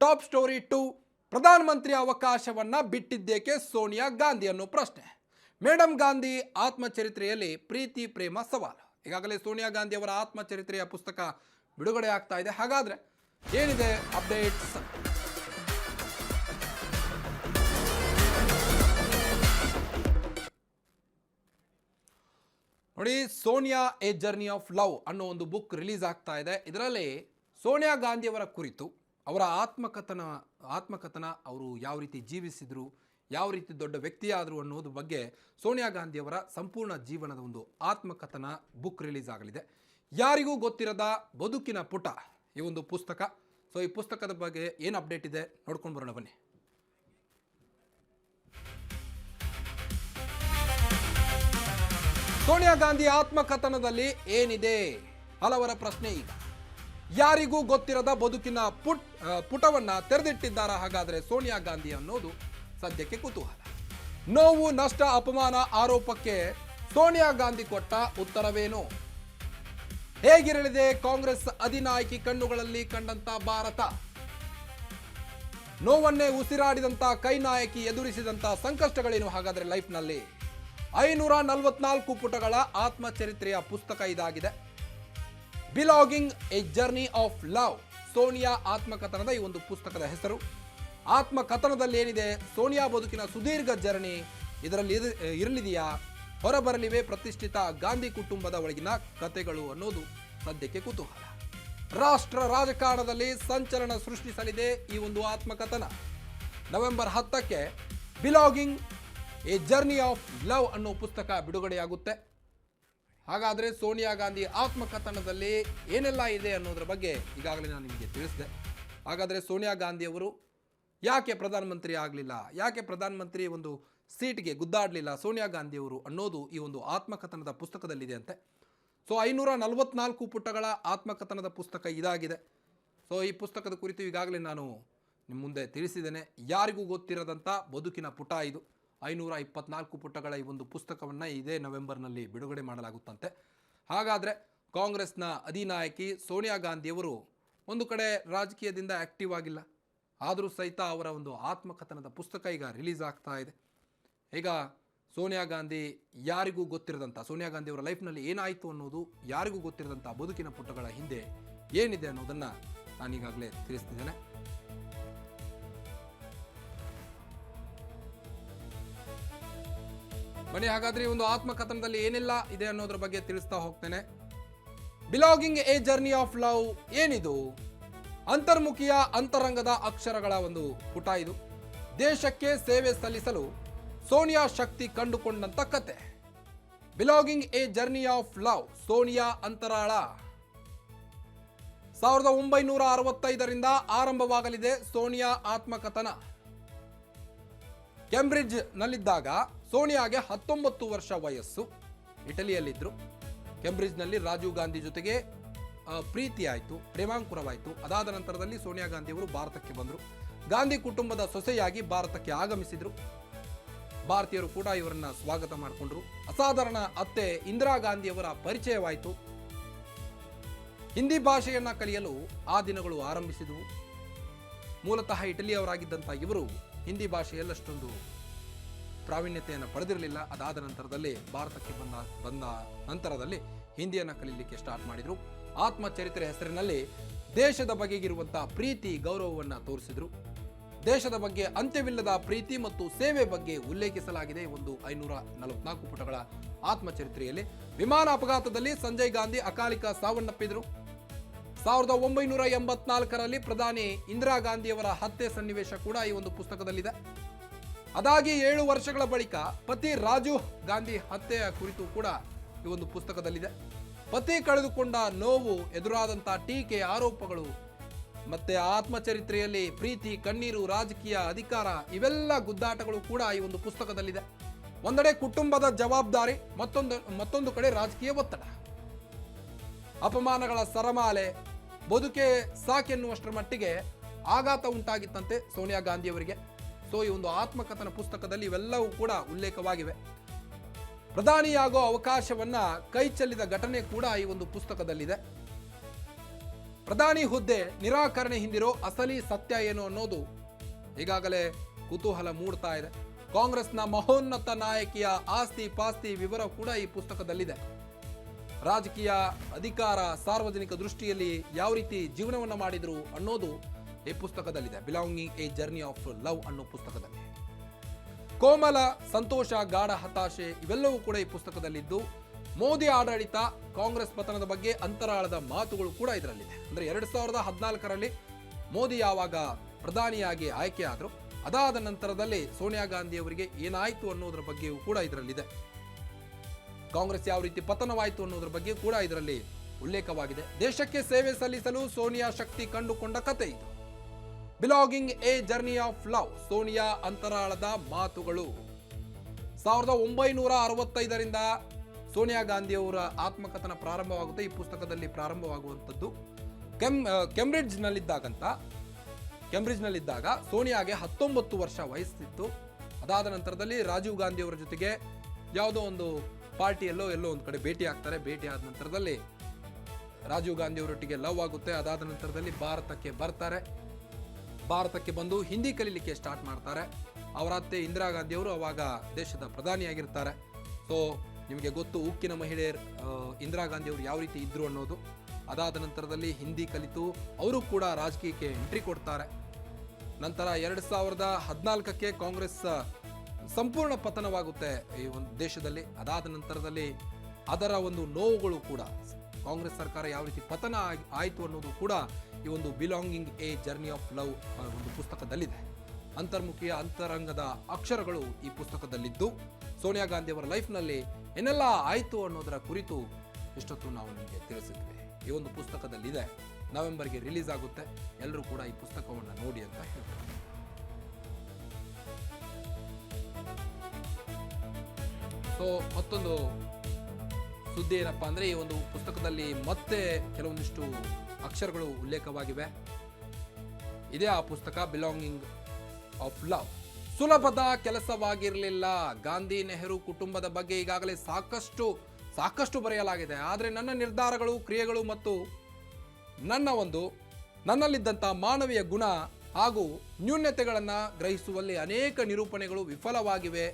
Top story 2 ಪ್ರಧಾನಮಂತ್ರಿ ಅವಕಾಶವನ್ನ ಬಿಟ್ಟಿದ್ದೇಕೆ ಸೋನಿಯಾ ಗಾಂಧಿ ಅನ್ನೋ ಪ್ರಶ್ನೆ. ಮೇಡಮ್ ಗಾಂಧಿ ಆತ್ಮಚರಿತ್ರೆಯಲ್ಲಿ ಪ್ರೀತಿ ಪ್ರೇಮ ಸವಾಲು. ಈಗಾಗಲೇ ಸೋನಿಯಾ ಗಾಂಧಿ ಅವರ ಆತ್ಮಚರಿತ್ರೆಯ ಪುಸ್ತಕ ಬಿಡುಗಡೆ ಆಗ್ತಾ ಇದೆ. ಹಾಗಾದ್ರೆ ಏನಿದೆ ಅಪ್ಡೇಟ್ಸ್? ನೋಡಿ, Sonia A journey of love ಅನ್ನೋ ಒಂದು ಬುಕ್ ರಿಲೀಸ್ ಆಗ್ತಾ ಇದೆ. ಇದರಲ್ಲಿ ಸೋನಿಯಾ ಗಾಂಧಿಯವರ ಕುರಿತು ಅವರ ಆತ್ಮಕಥನ, ಅವರು ಯಾವ ರೀತಿ ಜೀವಿಸಿದ್ರು, ಯಾವ ರೀತಿ ದೊಡ್ಡ ವ್ಯಕ್ತಿಯಾದರು ಅನ್ನೋದ್ರ ಬಗ್ಗೆ ಸೋನಿಯಾ ಗಾಂಧಿಯವರ ಸಂಪೂರ್ಣ ಜೀವನದ ಒಂದು ಆತ್ಮಕಥನ ಬುಕ್ ರಿಲೀಸ್ ಆಗಲಿದೆ. ಯಾರಿಗೂ ಗೊತ್ತಿರದ ಬದುಕಿನ ಪುಟ ಈ ಒಂದು ಪುಸ್ತಕ. ಸೊ ಈ ಪುಸ್ತಕದ ಬಗ್ಗೆ ಏನು ಅಪ್ಡೇಟ್ ಇದೆ ನೋಡ್ಕೊಂಡು ಬರೋಣ ಬನ್ನಿ. ಸೋನಿಯಾ ಗಾಂಧಿ ಆತ್ಮಕಥನದಲ್ಲಿ ಏನಿದೆ? ಹಲವರ ಪ್ರಶ್ನೆ ಈಗ. ಯಾರಿಗೂ ಗೊತ್ತಿರದ ಬದುಕಿನ ಪುಟವನ್ನ ತೆರೆದಿಟ್ಟಿದ್ದಾರ ಹಾಗಾದ್ರೆ ಸೋನಿಯಾ ಗಾಂಧಿ ಅನ್ನೋದು ಸದ್ಯಕ್ಕೆ ಕುತೂಹಲ. ನೋವು, ನಷ್ಟ, ಅಪಮಾನ, ಆರೋಪಕ್ಕೆ ಸೋನಿಯಾ ಗಾಂಧಿ ಕೊಟ್ಟ ಉತ್ತರವೇನು? ಹೇಗಿರಲಿದೆ ಕಾಂಗ್ರೆಸ್ ಅಧಿನಾಯಕಿ ಕಣ್ಣುಗಳಲ್ಲಿ ಕಂಡಂತ ಭಾರತ? ನೋವನ್ನೇ ಉಸಿರಾಡಿದಂತ ಕೈ ನಾಯಕಿ ಎದುರಿಸಿದಂತ ಸಂಕಷ್ಟಗಳೇನು ಹಾಗಾದ್ರೆ ಲೈಫ್ನಲ್ಲಿ? 544 ಪುಟಗಳ ಆತ್ಮಚರಿತ್ರೆಯ ಪುಸ್ತಕ ಇದಾಗಿದೆ. Belonging a journey of love, Sonia ಆತ್ಮಕಥನದ ಈ ಒಂದು ಪುಸ್ತಕದ ಹೆಸರು. ಆತ್ಮಕಥನದಲ್ಲಿ ಏನಿದೆ? ಸೋನಿಯಾ ಬದುಕಿನ ಸುದೀರ್ಘ ಜರ್ನಿ ಇದರಲ್ಲಿ ಇರಲಿದೆಯಾ? ಹೊರಬರಲಿವೆ ಪ್ರತಿಷ್ಠಿತ ಗಾಂಧಿ ಕುಟುಂಬದ ಒಳಗಿನ ಕಥೆಗಳು ಅನ್ನೋದು ಸದ್ಯಕ್ಕೆ ಕುತೂಹಲ. ರಾಷ್ಟ್ರ ರಾಜಕಾರಣದಲ್ಲಿ ಸಂಚಲನ ಸೃಷ್ಟಿಸಲಿದೆ ಈ ಒಂದು ಆತ್ಮಕಥನ. ನವೆಂಬರ್ 10ಕ್ಕೆ belonging a journey of love ಅನ್ನೋ ಪುಸ್ತಕ ಬಿಡುಗಡೆಯಾಗುತ್ತೆ. ಹಾಗಾದರೆ ಸೋನಿಯಾ ಗಾಂಧಿ ಆತ್ಮಕಥನದಲ್ಲಿ ಏನೆಲ್ಲ ಇದೆ ಅನ್ನೋದ್ರ ಬಗ್ಗೆ ಈಗಾಗಲೇ ನಾನು ನಿಮಗೆ ತಿಳಿಸಿದೆ. ಹಾಗಾದರೆ ಸೋನಿಯಾ ಗಾಂಧಿಯವರು ಯಾಕೆ ಪ್ರಧಾನಮಂತ್ರಿ ಆಗಲಿಲ್ಲ, ಯಾಕೆ ಪ್ರಧಾನಮಂತ್ರಿ ಒಂದು ಸೀಟ್ಗೆ ಗುದ್ದಾಡಲಿಲ್ಲ ಸೋನಿಯಾ ಗಾಂಧಿಯವರು ಅನ್ನೋದು ಈ ಒಂದು ಆತ್ಮಕಥನದ ಪುಸ್ತಕದಲ್ಲಿದೆ ಅಂತೆ. ಸೊ 544 ಪುಟಗಳ ಆತ್ಮಕಥನದ ಪುಸ್ತಕ ಇದಾಗಿದೆ. ಸೊ ಈ ಪುಸ್ತಕದ ಕುರಿತು ಈಗಾಗಲೇ ನಾನು ನಿಮ್ಮ ಮುಂದೆ ತಿಳಿಸಿದ್ದೇನೆ. ಯಾರಿಗೂ ಗೊತ್ತಿರದಂಥ ಬದುಕಿನ ಪುಟ ಇದು. 524 ಪುಟಗಳ ಈ ಒಂದು ಪುಸ್ತಕವನ್ನು ಇದೇ ನವೆಂಬರ್ನಲ್ಲಿ ಬಿಡುಗಡೆ ಮಾಡಲಾಗುತ್ತಂತೆ. ಹಾಗಾದರೆ ಕಾಂಗ್ರೆಸ್ನ ಅಧಿನಾಯಕಿ ಸೋನಿಯಾ ಗಾಂಧಿಯವರು ಒಂದು ಕಡೆ ರಾಜಕೀಯದಿಂದ ಆ್ಯಕ್ಟಿವ್ ಆಗಿಲ್ಲ, ಆದರೂ ಸಹಿತ ಅವರ ಒಂದು ಆತ್ಮಕಥನದ ಪುಸ್ತಕ ಈಗ ರಿಲೀಸ್ ಆಗ್ತಾ ಇದೆ. ಈಗ ಸೋನಿಯಾ ಗಾಂಧಿ ಯಾರಿಗೂ ಗೊತ್ತಿರದಂಥ, ಸೋನಿಯಾ ಗಾಂಧಿಯವರ ಲೈಫ್ನಲ್ಲಿ ಏನಾಯಿತು ಅನ್ನೋದು ಯಾರಿಗೂ ಗೊತ್ತಿರದಂಥ ಬದುಕಿನ ಪುಟಗಳ ಹಿಂದೆ ಏನಿದೆ ಅನ್ನೋದನ್ನು ನಾನೀಗಾಗಲೇ ತಿಳಿಸ್ತಿದ್ದೇನೆ. ಬನ್ನಿ ಹಾಗಾದ್ರೆ ಈ ಒಂದು ಆತ್ಮಕಥನದಲ್ಲಿ ಏನೆಲ್ಲ ಇದೆ ಅನ್ನೋದ್ರ ಬಗ್ಗೆ ತಿಳಿಸ್ತಾ ಹೋಗ್ತೇನೆ. Belonging a journey of love ಏನಿದು? ಅಂತರ್ಮುಖಿಯ ಅಂತರಂಗದ ಅಕ್ಷರಗಳ ಒಂದು ಪುಟ ಇದು. ದೇಶಕ್ಕೆ ಸೇವೆ ಸಲ್ಲಿಸಲು ಸೋನಿಯಾ ಶಕ್ತಿ ಕಂಡುಕೊಂಡಂತ ಕತೆ. Belonging a journey of love, Sonia ಅಂತರಾಳ. 1965ರಿಂದ ಆರಂಭವಾಗಲಿದೆ ಸೋನಿಯಾ ಆತ್ಮಕಥನ. ಕೇಂಬ್ರಿಡ್ಜ್ ನಲ್ಲಿದ್ದಾಗ ಸೋನಿಯಾಗೆ 19 ವರ್ಷ ವಯಸ್ಸು. ಇಟಲಿಯಲ್ಲಿದ್ದರು. ಕೇಂಬ್ರಿಡ್ಜ್ನಲ್ಲಿ ರಾಜೀವ್ ಗಾಂಧಿ ಜೊತೆಗೆ ಪ್ರೀತಿ ಆಯಿತು, ಪ್ರೇಮಾಂಕುರವಾಯಿತು. ಅದಾದ ನಂತರದಲ್ಲಿ ಸೋನಿಯಾ ಗಾಂಧಿಯವರು ಭಾರತಕ್ಕೆ ಬಂದರು. ಗಾಂಧಿ ಕುಟುಂಬದ ಸೊಸೆಯಾಗಿ ಭಾರತಕ್ಕೆ ಆಗಮಿಸಿದರು. ಭಾರತೀಯರು ಕೂಡ ಇವರನ್ನ ಸ್ವಾಗತ ಮಾಡಿಕೊಂಡ್ರು. ಅಸಾಧಾರಣ ಅತ್ತೆ ಇಂದಿರಾ ಗಾಂಧಿಯವರ ಪರಿಚಯವಾಯಿತು. ಹಿಂದಿ ಭಾಷೆಯನ್ನ ಕಲಿಯಲು ಆ ದಿನಗಳು ಆರಂಭಿಸಿದವು. ಮೂಲತಃ ಇಟಲಿಯವರಾಗಿದ್ದಂಥ ಇವರು ಹಿಂದಿ ಭಾಷೆಯಲ್ಲಿ ಅಷ್ಟೊಂದು ಪ್ರಾವೀಣ್ಯತೆಯನ್ನು ಪಡೆದಿರಲಿಲ್ಲ. ಅದಾದ ನಂತರದಲ್ಲಿ ಭಾರತಕ್ಕೆ ಬಂದ ನಂತರದಲ್ಲಿ ಹಿಂದಿಯನ್ನು ಕಲೀಲಿಕ್ಕೆ ಸ್ಟಾರ್ಟ್ ಮಾಡಿದರು. ಆತ್ಮಚರಿತ್ರೆ ಹೆಸರಿನಲ್ಲಿ ದೇಶದ ಬಗೆಗಿರುವಂಥ ಪ್ರೀತಿ ಗೌರವವನ್ನು ತೋರಿಸಿದರು. ದೇಶದ ಬಗ್ಗೆ ಅಂತ್ಯವಿಲ್ಲದ ಪ್ರೀತಿ ಮತ್ತು ಸೇವೆ ಬಗ್ಗೆ ಉಲ್ಲೇಖಿಸಲಾಗಿದೆ ಒಂದು 544 ಪುಟಗಳ ಆತ್ಮಚರಿತ್ರೆಯಲ್ಲಿ. ವಿಮಾನ ಅಪಘಾತದಲ್ಲಿ ಸಂಜಯ್ ಗಾಂಧಿ ಅಕಾಲಿಕ ಸಾವನ್ನಪ್ಪಿದರು. 1984ರಲ್ಲಿ ಪ್ರಧಾನಿ ಇಂದಿರಾ ಗಾಂಧಿಯವರ ಹತ್ಯೆ ಸನ್ನಿವೇಶ ಕೂಡ ಈ ಒಂದು ಪುಸ್ತಕದಲ್ಲಿದೆ. ಅದಾಗಿ 7 ವರ್ಷಗಳ ಬಳಿಕ ಪತಿ ರಾಜೀವ್ ಗಾಂಧಿ ಹತ್ಯೆಯ ಕುರಿತು ಕೂಡ ಈ ಒಂದು ಪುಸ್ತಕದಲ್ಲಿದೆ. ಪತಿ ಕಳೆದುಕೊಂಡ ನೋವು, ಎದುರಾದಂಥ ಟೀಕೆ, ಆರೋಪಗಳು, ಮತ್ತೆ ಆತ್ಮಚರಿತ್ರೆಯಲ್ಲಿ ಪ್ರೀತಿ, ಕಣ್ಣೀರು, ರಾಜಕೀಯ, ಅಧಿಕಾರ ಇವೆಲ್ಲ ಗುದ್ದಾಟಗಳು ಕೂಡ ಈ ಒಂದು ಪುಸ್ತಕದಲ್ಲಿದೆ. ಒಂದೆಡೆ ಕುಟುಂಬದ ಜವಾಬ್ದಾರಿ, ಮತ್ತೊಂದು ಕಡೆ ರಾಜಕೀಯ ಒತ್ತಡ, ಅಪಮಾನಗಳ ಸರಮಾಲೆ, ಬದುಕೆ ಸಾಕೆನ್ನುವಷ್ಟರ ಮಟ್ಟಿಗೆ ಆಘಾತ ಉಂಟಾಗಿತ್ತಂತೆ ಸೋನಿಯಾ ಗಾಂಧಿಯವರಿಗೆ. ಸೊ ಈ ಒಂದು ಆತ್ಮಕಥನ ಪುಸ್ತಕದಲ್ಲಿ ಇವೆಲ್ಲವೂ ಕೂಡ ಉಲ್ಲೇಖವಾಗಿವೆ. ಪ್ರಧಾನಿಯಾಗೋ ಅವಕಾಶವನ್ನ ಕೈ ಚೆಲ್ಲಿದ ಘಟನೆ ಕೂಡ ಈ ಒಂದು ಪುಸ್ತಕದಲ್ಲಿದೆ. ಪ್ರಧಾನಿ ಹುದ್ದೆ ನಿರಾಕರಣೆ ಹಿಂದಿರೋ ಅಸಲಿ ಸತ್ಯ ಏನು ಅನ್ನೋದು ಈಗಾಗಲೇ ಕುತೂಹಲ ಮೂಡ್ತಾ ಇದೆ. ಕಾಂಗ್ರೆಸ್ನ ಮಹೋನ್ನತ ನಾಯಕಿಯ ಆಸ್ತಿ ಪಾಸ್ತಿ ವಿವರ ಕೂಡ ಈ ಪುಸ್ತಕದಲ್ಲಿದೆ. ರಾಜಕೀಯ, ಅಧಿಕಾರ, ಸಾರ್ವಜನಿಕ ದೃಷ್ಟಿಯಲ್ಲಿ ಯಾವ ರೀತಿ ಜೀವನವನ್ನು ಮಾಡಿದ್ರು ಅನ್ನೋದು ಈ ಪುಸ್ತಕದಲ್ಲಿದೆ. Belonging a journey of love ಅನ್ನೋ ಪುಸ್ತಕದಲ್ಲಿ ಕೋಮಲ, ಸಂತೋಷ, ಗಾಢ ಹತಾಶೆ ಇವೆಲ್ಲವೂ ಕೂಡ ಈ ಪುಸ್ತಕದಲ್ಲಿದ್ದು, ಮೋದಿ ಆಡಳಿತ, ಕಾಂಗ್ರೆಸ್ ಪತನದ ಬಗ್ಗೆ ಅಂತರಾಳದ ಮಾತುಗಳು ಕೂಡ ಇದರಲ್ಲಿದೆ. ಅಂದ್ರೆ 2014ರಲ್ಲಿ ಮೋದಿ ಯಾವಾಗ ಪ್ರಧಾನಿಯಾಗಿ ಆಯ್ಕೆ ಆದ್ರು, ಅದಾದ ನಂತರದಲ್ಲಿ ಸೋನಿಯಾ ಗಾಂಧಿ ಅವರಿಗೆ ಏನಾಯ್ತು ಅನ್ನೋದ್ರ ಬಗ್ಗೆಯೂ ಕೂಡ ಇದರಲ್ಲಿದೆ. ಕಾಂಗ್ರೆಸ್ ಯಾವ ರೀತಿ ಪತನವಾಯಿತು ಅನ್ನೋದ್ರ ಬಗ್ಗೆ ಕೂಡ ಇದರಲ್ಲಿ ಉಲ್ಲೇಖವಾಗಿದೆ. ದೇಶಕ್ಕೆ ಸೇವೆ ಸಲ್ಲಿಸಲು ಸೋನಿಯಾ ಶಕ್ತಿ ಕಂಡುಕೊಂಡ ಕತೆ ಇದು. Belonging a journey of love, Sonia ಅಂತರಾಳದ ಮಾತುಗಳು. 1965ರಿಂದ ಸೋನಿಯಾ ಗಾಂಧಿ ಅವರ ಆತ್ಮಕಥನ ಪ್ರಾರಂಭವಾಗುತ್ತೆ. ಈ ಪುಸ್ತಕದಲ್ಲಿ ಪ್ರಾರಂಭವಾಗುವಂಥದ್ದು ಕೆಂಬ್ರಿಡ್ಜ್ನಲ್ಲಿದ್ದಾಗ ಸೋನಿಯಾಗೆ 19 ವರ್ಷ ವಯಸ್ಸಿತ್ತು. ಅದಾದ ನಂತರದಲ್ಲಿ ರಾಜೀವ್ ಗಾಂಧಿ ಅವರ ಜೊತೆಗೆ ಯಾವುದೋ ಒಂದು ಪಾರ್ಟಿಯಲ್ಲೋ ಎಲ್ಲೋ ಒಂದು ಕಡೆ ಭೇಟಿ ಆಗ್ತಾರೆ. ಭೇಟಿ ಆದ ನಂತರದಲ್ಲಿ ರಾಜೀವ್ ಗಾಂಧಿ ಅವರೊಟ್ಟಿಗೆ ಲವ್ ಆಗುತ್ತೆ. ಅದಾದ ನಂತರದಲ್ಲಿ ಭಾರತಕ್ಕೆ ಬರ್ತಾರೆ. ಭಾರತಕ್ಕೆ ಬಂದು ಹಿಂದಿ ಕಲೀಲಿಕ್ಕೆ ಸ್ಟಾರ್ಟ್ ಮಾಡ್ತಾರೆ. ಅವರ ಅತ್ತೆ ಇಂದಿರಾ ಗಾಂಧಿ ಅವರು ಅವಾಗ ದೇಶದ ಪ್ರಧಾನಿಯಾಗಿರ್ತಾರೆ. ಸೊ ನಿಮಗೆ ಗೊತ್ತು, ಉಕ್ಕಿನ ಮಹಿಳೆ ಇಂದಿರಾ ಗಾಂಧಿ ಅವರು ಯಾವ ರೀತಿ ಇದ್ರು ಅನ್ನೋದು. ಅದಾದ ನಂತರದಲ್ಲಿ ಹಿಂದಿ ಕಲಿತು ಅವರು ಕೂಡ ರಾಜಕೀಯಕ್ಕೆ ಎಂಟ್ರಿ ಕೊಡ್ತಾರೆ. ನಂತರ 2014ಕ್ಕೆ ಕಾಂಗ್ರೆಸ್ ಸಂಪೂರ್ಣ ಪತನವಾಗುತ್ತೆ ಈ ಒಂದು ದೇಶದಲ್ಲಿ. ಅದಾದ ನಂತರದಲ್ಲಿ ಅದರ ಒಂದು ನೋವುಗಳು ಕೂಡ, ಕಾಂಗ್ರೆಸ್ ಸರ್ಕಾರ ಯಾವ ರೀತಿ ಪತನ ಆಯಿತು ಅನ್ನೋದು ಕೂಡ ಈ ಒಂದು belonging a journey of love ಒಂದು ಪುಸ್ತಕದಲ್ಲಿದೆ. ಅಂತರ್ಮುಖಿಯ ಅಂತರಂಗದ ಅಕ್ಷರಗಳು ಈ ಪುಸ್ತಕದಲ್ಲಿದ್ದು, ಸೋನಿಯಾ ಗಾಂಧಿ ಅವರ ಲೈಫ್ನಲ್ಲಿ ಏನೆಲ್ಲ ಆಯಿತು ಅನ್ನೋದರ ಕುರಿತು ಇಷ್ಟೊತ್ತು ನಾವು ನಿಮಗೆ ತಿಳಿಸಿದ್ವಿ. ಈ ಒಂದು ಪುಸ್ತಕದಲ್ಲಿದೆ. ನವೆಂಬರ್ಗೆ ರಿಲೀಸ್ ಆಗುತ್ತೆ. ಎಲ್ಲರೂ ಕೂಡ ಈ ಪುಸ್ತಕವನ್ನು ನೋಡಿ ಅಂತ ಹೇಳ್ತಾರೆ. ಸೊ ಮತ್ತೊಂದು ಸುದ್ದಿ ಏನಪ್ಪಾ ಅಂದ್ರೆ, ಈ ಒಂದು ಪುಸ್ತಕದಲ್ಲಿ ಮತ್ತೆ ಕೆಲವೊಂದಿಷ್ಟು ಅಕ್ಷರಗಳು ಉಲ್ಲೇಖವಾಗಿವೆ. ಇದೇ ಆ ಪುಸ್ತಕ ಬಿಲಾಂಗಿಂಗ್ ಆಫ್ ಲವ್. ಸುಲಭದ ಕೆಲಸವಾಗಿರಲಿಲ್ಲ. ಗಾಂಧಿ ನೆಹರು ಕುಟುಂಬದ ಬಗ್ಗೆ ಈಗಾಗಲೇ ಸಾಕಷ್ಟು ಬರೆಯಲಾಗಿದೆ. ಆದರೆ ನನ್ನ ನಿರ್ಧಾರಗಳು, ಕ್ರಿಯೆಗಳು ಮತ್ತು ನನ್ನಲ್ಲಿದ್ದಂಥ ಮಾನವೀಯ ಗುಣ ಹಾಗೂ ನ್ಯೂನತೆಗಳನ್ನು ಗ್ರಹಿಸುವಲ್ಲಿ ಅನೇಕ ನಿರೂಪಣೆಗಳು ವಿಫಲವಾಗಿವೆ.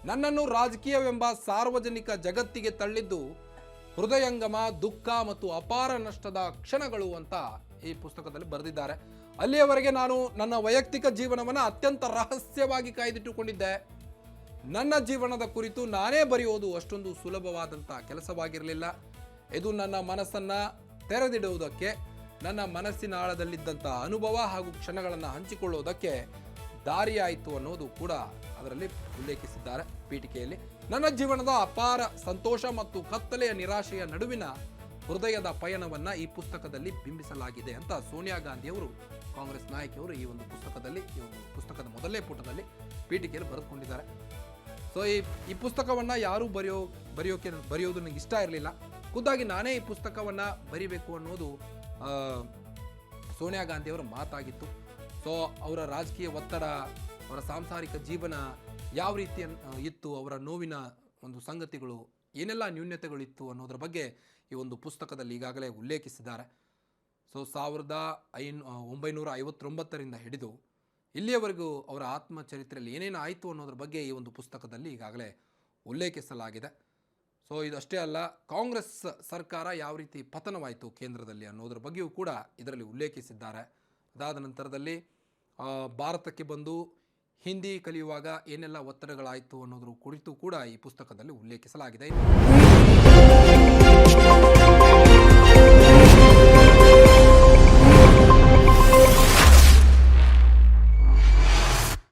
ನನ್ನನ್ನು ರಾಜಕೀಯವೆಂಬ ಸಾರ್ವಜನಿಕ ಜಗತ್ತಿಗೆ ತಳ್ಳಿದ್ದು ಹೃದಯಂಗಮ, ದುಃಖ ಮತ್ತು ಅಪಾರ ನಷ್ಟದ ಕ್ಷಣಗಳು ಅಂತ ಈ ಪುಸ್ತಕದಲ್ಲಿ ಬರೆದಿದ್ದಾರೆ. ಅಲ್ಲಿಯವರೆಗೆ ನಾನು ನನ್ನ ವೈಯಕ್ತಿಕ ಜೀವನವನ್ನು ಅತ್ಯಂತ ರಹಸ್ಯವಾಗಿ ಕಾಯ್ದಿಟ್ಟುಕೊಂಡಿದ್ದೆ. ನನ್ನ ಜೀವನದ ಕುರಿತು ನಾನೇ ಬರೆಯೋದು ಅಷ್ಟೊಂದು ಸುಲಭವಾದಂಥ ಕೆಲಸವಾಗಿರಲಿಲ್ಲ. ಇದು ನನ್ನ ಮನಸ್ಸನ್ನು ತೆರೆದಿಡುವುದಕ್ಕೆ, ನನ್ನ ಮನಸ್ಸಿನ ಆಳದಲ್ಲಿದ್ದಂಥ ಅನುಭವ ಹಾಗೂ ಕ್ಷಣಗಳನ್ನು ಹಂಚಿಕೊಳ್ಳುವುದಕ್ಕೆ ದಾರಿಯಾಯಿತು ಅನ್ನೋದು ಕೂಡ ಅದರಲ್ಲಿ ಉಲ್ಲೇಖಿಸಿದ್ದಾರೆ ಪೀಠಿಕೆಯಲ್ಲಿ. ನನ್ನ ಜೀವನದ ಅಪಾರ ಸಂತೋಷ ಮತ್ತು ಕತ್ತಲೆಯ ನಿರಾಶೆಯ ನಡುವಿನ ಹೃದಯದ ಪಯಣವನ್ನು ಈ ಪುಸ್ತಕದಲ್ಲಿ ಬಿಂಬಿಸಲಾಗಿದೆ ಅಂತ ಸೋನಿಯಾ ಗಾಂಧಿ ಅವರು, ಕಾಂಗ್ರೆಸ್ ನಾಯಕಿಯವರು, ಈ ಒಂದು ಪುಸ್ತಕದ ಮೊದಲನೇ ಪುಟದಲ್ಲಿ ಪೀಠಿಕೆಯಲ್ಲಿ ಬರೆದುಕೊಂಡಿದ್ದಾರೆ. ಸೊ ಈ ಪುಸ್ತಕವನ್ನು ಯಾರೂ ಬರೆಯೋದು ನನಗೆ ಇಷ್ಟ ಇರಲಿಲ್ಲ. ಖುದ್ದಾಗಿ ನಾನೇ ಈ ಪುಸ್ತಕವನ್ನು ಬರಿಬೇಕು ಅನ್ನೋದು ಸೋನಿಯಾ ಗಾಂಧಿಯವರ ಮಾತಾಗಿತ್ತು. ಸೊ ಅವರ ರಾಜಕೀಯ ಒತ್ತಡ, ಅವರ ಸಾಂಸಾರಿಕ ಜೀವನ ಯಾವ ರೀತಿ ಇತ್ತು, ಅವರ ನೋವಿನ ಒಂದು ಸಂಗತಿಗಳು, ಏನೆಲ್ಲ ನ್ಯೂನತೆಗಳಿತ್ತು ಅನ್ನೋದ್ರ ಬಗ್ಗೆ ಈ ಒಂದು ಪುಸ್ತಕದಲ್ಲಿ ಈಗಾಗಲೇ ಉಲ್ಲೇಖಿಸಿದ್ದಾರೆ. ಸೊ 1959ರಿಂದ ಹಿಡಿದು ಇಲ್ಲಿಯವರೆಗೂ ಅವರ ಆತ್ಮಚರಿತ್ರೆಯಲ್ಲಿ ಏನೇನು ಆಯಿತು ಅನ್ನೋದ್ರ ಬಗ್ಗೆ ಈ ಒಂದು ಪುಸ್ತಕದಲ್ಲಿ ಈಗಾಗಲೇ ಉಲ್ಲೇಖಿಸಲಾಗಿದೆ. ಸೊ ಇದಷ್ಟೇ ಅಲ್ಲ, ಕಾಂಗ್ರೆಸ್ ಸರ್ಕಾರ ಯಾವ ರೀತಿ ಪತನವಾಯಿತು ಕೇಂದ್ರದಲ್ಲಿ ಅನ್ನೋದ್ರ ಬಗ್ಗೆಯೂ ಕೂಡ ಇದರಲ್ಲಿ ಉಲ್ಲೇಖಿಸಿದ್ದಾರೆ. ಅದಾದ ನಂತರದಲ್ಲಿ ಭಾರತಕ್ಕೆ ಬಂದು ಹಿಂದಿ ಕಲಿಯುವಾಗ ಏನೆಲ್ಲ ಒತ್ತಡಗಳಾಯಿತು ಅನ್ನೋದ್ರ ಕುರಿತು ಕೂಡ ಈ ಪುಸ್ತಕದಲ್ಲಿ ಉಲ್ಲೇಖಿಸಲಾಗಿದೆ.